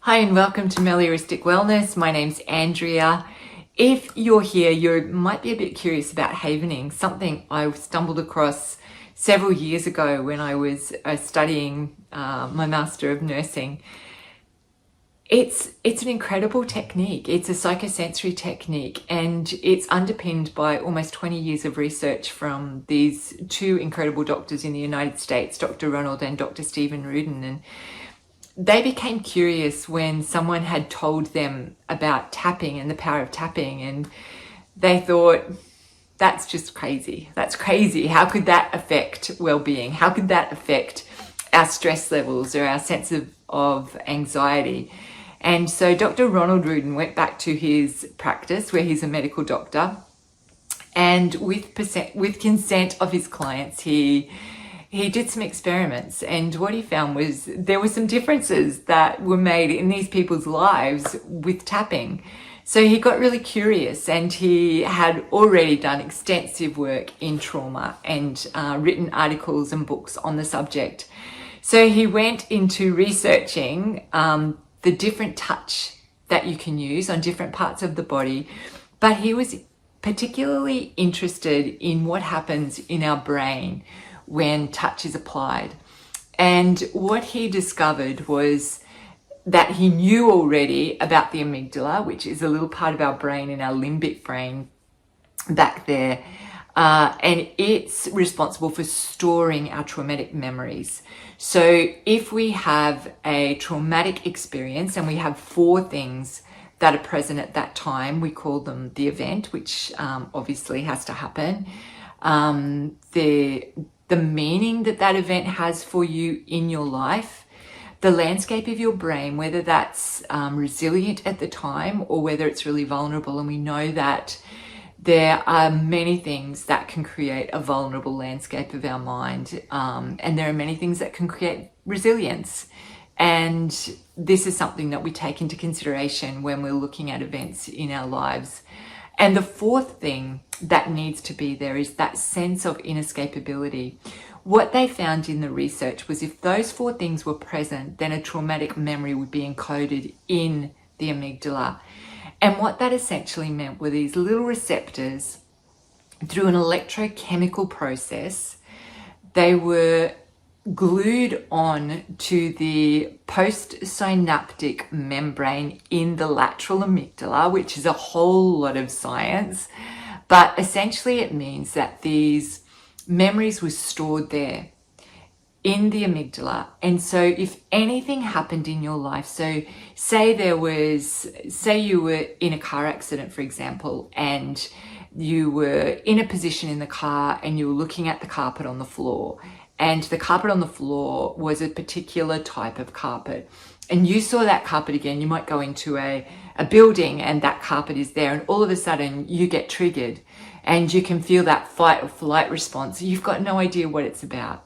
Hi and welcome to Melioristic Wellness. My name's Andrea. If you're here, you might be a bit curious about havening, something I stumbled across several years ago when I was studying my Master of Nursing. It's an incredible technique. It's a psychosensory technique, and it's underpinned by almost 20 years of research from these two incredible doctors in the United States, Dr. Ronald and Dr. Stephen Rudin. And they became curious when someone had told them about tapping and the power of tapping, and they thought, that's just crazy. That's crazy. How could that affect well-being? How could that affect our stress levels or our sense of anxiety? And so Dr. Ronald Rudin went back to his practice where he's a medical doctor, and with consent of his clients, he did some experiments, and what he found was there were some differences that were made in these people's lives with tapping. So he got really curious, and he had already done extensive work in trauma and written articles and books on the subject. So he went into researching the different touch that you can use on different parts of the body, but he was particularly interested in what happens in our brain when touch is applied. And what he discovered was that he knew already about the amygdala, which is a little part of our brain in our limbic brain back there. And it's responsible for storing our traumatic memories. So if we have a traumatic experience and we have four things that are present at that time, we call them the event, which obviously has to happen. The meaning that that event has for you in your life, the landscape of your brain, whether that's resilient at the time or whether it's really vulnerable. And we know that there are many things that can create a vulnerable landscape of our mind. And there are many things that can create resilience. And this is something that we take into consideration when we're looking at events in our lives. And the fourth thing that needs to be there is that sense of inescapability. What they found in the research was if those four things were present, then a traumatic memory would be encoded in the amygdala. And what that essentially meant were these little receptors, through an electrochemical process, they were glued on to the postsynaptic membrane in the lateral amygdala, which is a whole lot of science. But essentially it means that these memories were stored there in the amygdala. And so if anything happened in your life, so say you were in a car accident, for example, and you were in a position in the car and you were looking at the carpet on the floor, and the carpet on the floor was a particular type of carpet, and you saw that carpet again. You might go into a building and that carpet is there, and all of a sudden you get triggered and you can feel that fight or flight response. You've got no idea what it's about.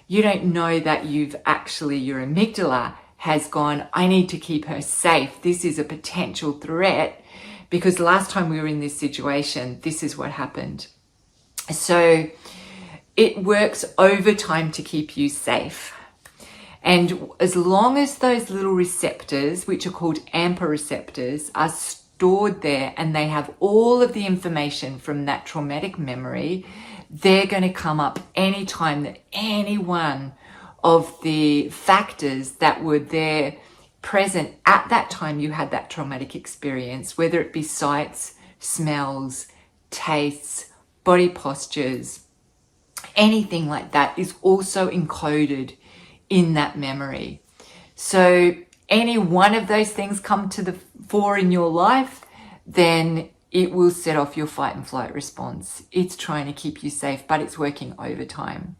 You don't know that your amygdala has gone, I need to keep her safe. This is a potential threat because last time we were in this situation, this is what happened. So it works over time to keep you safe. And as long as those little receptors, which are called AMPA receptors, are stored there and they have all of the information from that traumatic memory, they're going to come up anytime that any one of the factors that were there present at that time you had that traumatic experience, whether it be sights, smells, tastes, body postures, anything like that is also encoded in that memory. So any one of those things come to the fore in your life, then it will set off your fight and flight response. It's trying to keep you safe, but it's working overtime.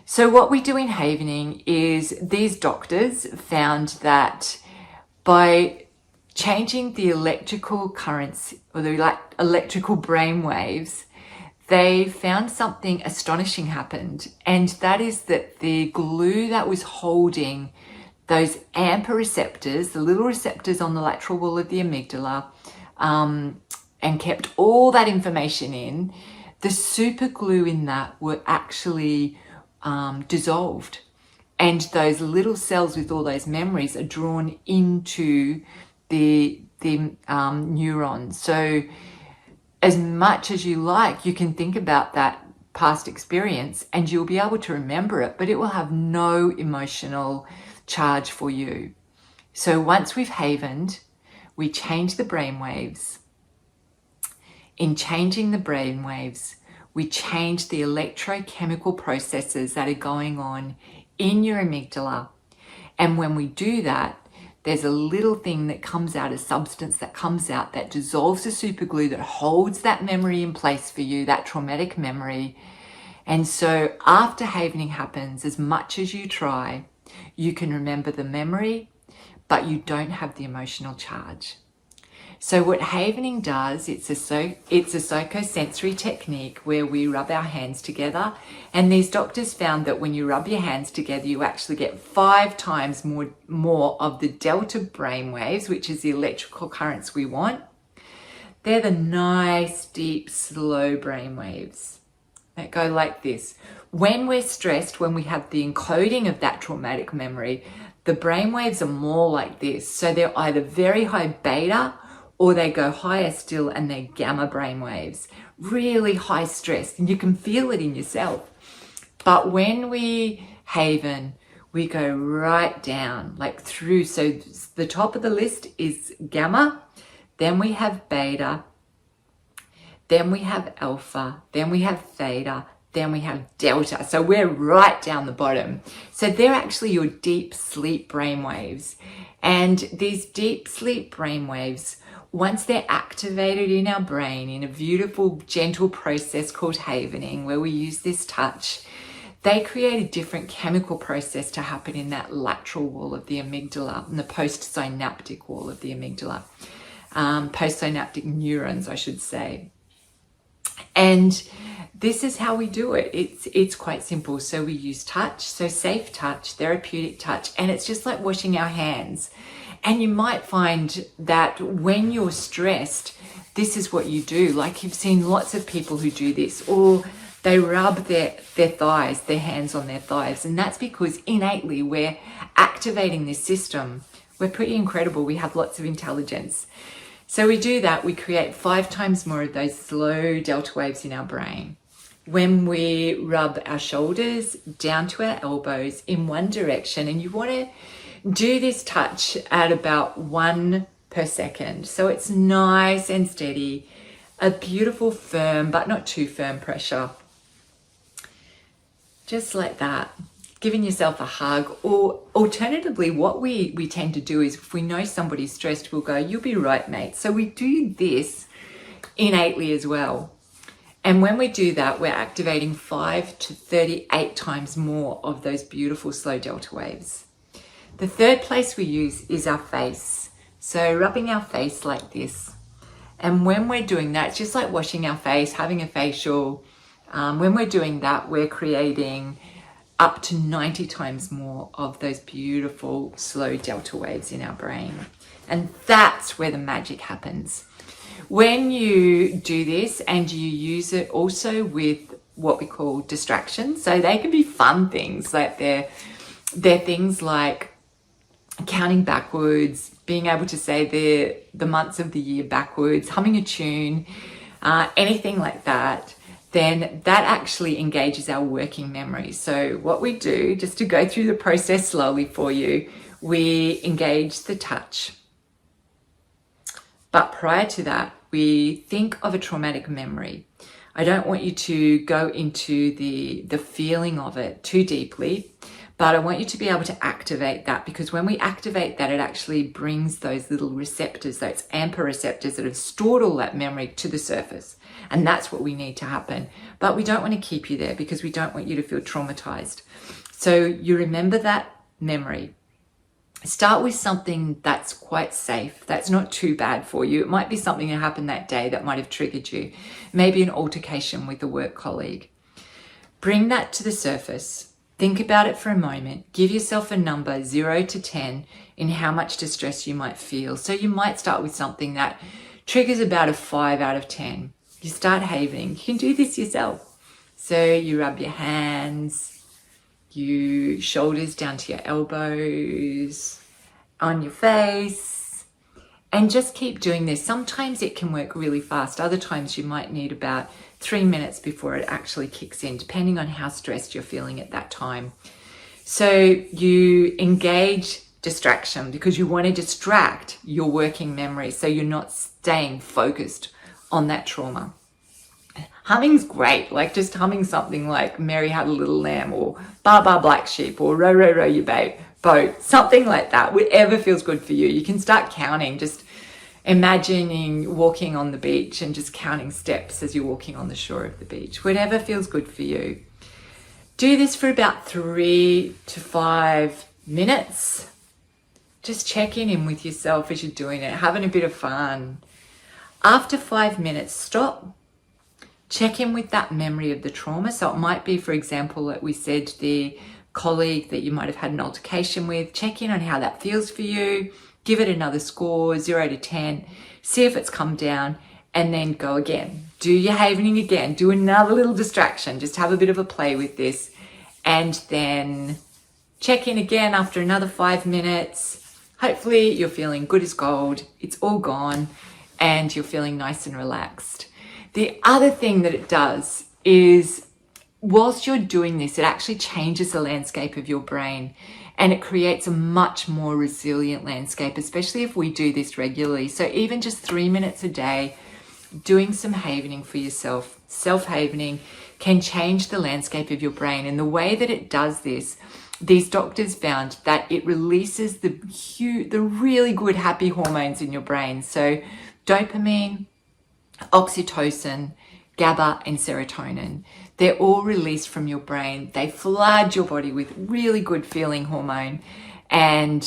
So what we do in havening is these doctors found that by changing the electrical currents or the electrical brain waves, they found something astonishing happened, and that is that the glue that was holding those AMPA receptors, the little receptors on the lateral wall of the amygdala, and kept all that information in, the super glue in that were actually dissolved. And those little cells with all those memories are drawn into the neurons. So as much as you like, you can think about that past experience and you'll be able to remember it, but it will have no emotional charge for you. So once we've havened, we change the brainwaves. In changing the brainwaves, we change the electrochemical processes that are going on in your amygdala. And when we do that, there's a little thing that comes out, a substance that comes out that dissolves the superglue that holds that memory in place for you, that traumatic memory. And so after havening happens, as much as you try, you can remember the memory, but you don't have the emotional charge. So what havening does, it's a psychosensory technique where we rub our hands together. And these doctors found that when you rub your hands together, you actually get 5 times more of the delta brainwaves, which is the electrical currents we want. They're the nice, deep, slow brainwaves that go like this. When we're stressed, when we have the encoding of that traumatic memory, the brainwaves are more like this. So they're either very high beta or they go higher still and they're gamma brainwaves, really high stress, and you can feel it in yourself. But when we haven, we go right down, like through. So the top of the list is gamma, then we have beta, then we have alpha, then we have theta, then we have delta. So we're right down the bottom. So they're actually your deep sleep brainwaves. And these deep sleep brainwaves, once they're activated in our brain in a beautiful, gentle process called havening, where we use this touch, they create a different chemical process to happen in that lateral wall of the amygdala and the postsynaptic wall of the amygdala. Postsynaptic neurons, I should say. And this is how we do it. It's quite simple. So we use touch, so safe touch, therapeutic touch, and it's just like washing our hands. And you might find that when you're stressed, this is what you do. Like you've seen lots of people who do this, or they rub their thighs, their hands on their thighs. And that's because innately we're activating this system. We're pretty incredible. We have lots of intelligence. So we do that. We create 5 times more of those slow delta waves in our brain. When we rub our shoulders down to our elbows in one direction, and you want to do this touch at about 1 per second. So it's nice and steady, a beautiful firm, but not too firm pressure. Just like that, giving yourself a hug. Or alternatively, what we tend to do is if we know somebody's stressed, we'll go, "You'll be right, mate." So we do this innately as well. And when we do that, we're activating 5 to 38 times more of those beautiful slow delta waves. The third place we use is our face. So rubbing our face like this. And when we're doing that, it's just like washing our face, having a facial. When we're doing that, we're creating up to 90 times more of those beautiful slow delta waves in our brain. And that's where the magic happens. When you do this and you use it also with what we call distractions, so they can be fun things, like they're things like counting backwards, being able to say the months of the year backwards, humming a tune, anything like that, then that actually engages our working memory. So what we do, just to go through the process slowly for you, we engage the touch. But prior to that, we think of a traumatic memory. I don't want you to go into the feeling of it too deeply, but I want you to be able to activate that, because when we activate that, it actually brings those little receptors, those AMPA receptors that have stored all that memory, to the surface. And that's what we need to happen. But we don't want to keep you there because we don't want you to feel traumatized. So you remember that memory. Start with something that's quite safe, that's not too bad for you. It might be something that happened that day that might have triggered you. Maybe an altercation with a work colleague. Bring that to the surface. Think about it for a moment. Give yourself a number 0 to 10 in how much distress you might feel. So you might start with something that triggers about a 5 out of 10. You start havening. You can do this yourself. So you rub your hands, your shoulders down to your elbows, on your face, and just keep doing this. Sometimes it can work really fast. Other times you might need about 3 minutes before it actually kicks in, depending on how stressed you're feeling at that time. So you engage distraction because you want to distract your working memory so you're not staying focused on that trauma. Humming's great, like just humming something like Mary Had a Little Lamb or Ba Ba Black Sheep or Row Row Row Your Boat, something like that, whatever feels good for you. You can start counting, just imagining walking on the beach and just counting steps as you're walking on the shore of the beach, whatever feels good for you. Do this for about 3 to 5 minutes. Just checking in with yourself as you're doing it, having a bit of fun. After 5 minutes, stop. Check in with that memory of the trauma. So it might be, for example, like we said, the colleague that you might have had an altercation with. Check in on how that feels for you. Give it another score, 0 to 10. See if it's come down, and then go again. Do your havening again. Do another little distraction. Just have a bit of a play with this. And then check in again after another 5 minutes. Hopefully you're feeling good as gold. It's all gone and you're feeling nice and relaxed. The other thing that it does is, whilst you're doing this, it actually changes the landscape of your brain, and it creates a much more resilient landscape, especially if we do this regularly. So even just 3 minutes a day, doing some havening for yourself, self-havening, can change the landscape of your brain. And the way that it does this, these doctors found that it releases the really good happy hormones in your brain. So dopamine, oxytocin, GABA, and serotonin. They're all released from your brain. They flood your body with really good feeling hormone and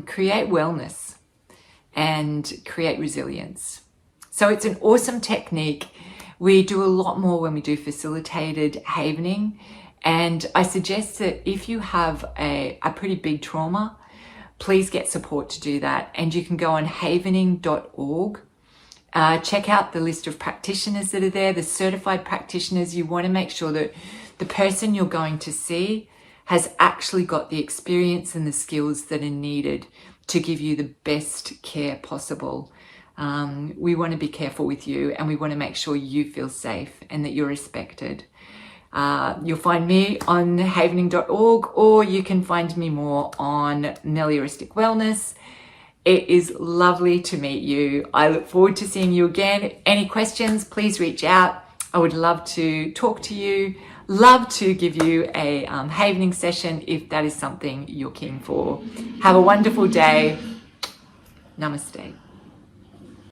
create wellness and create resilience. So it's an awesome technique. We do a lot more when we do facilitated havening. And I suggest that if you have a pretty big trauma, please get support to do that. And you can go on havening.org. Check out the list of practitioners that are there, the certified practitioners. You want to make sure that the person you're going to see has actually got the experience and the skills that are needed to give you the best care possible. We want to be careful with you, and we want to make sure you feel safe and that you're respected. You'll find me on havening.org, or you can find me more on Melioristic Wellness. It is lovely to meet you. I look forward to seeing you again. Any questions, please reach out. I would love to talk to you. Love to give you a havening session if that is something you're keen for. Have a wonderful day. Namaste.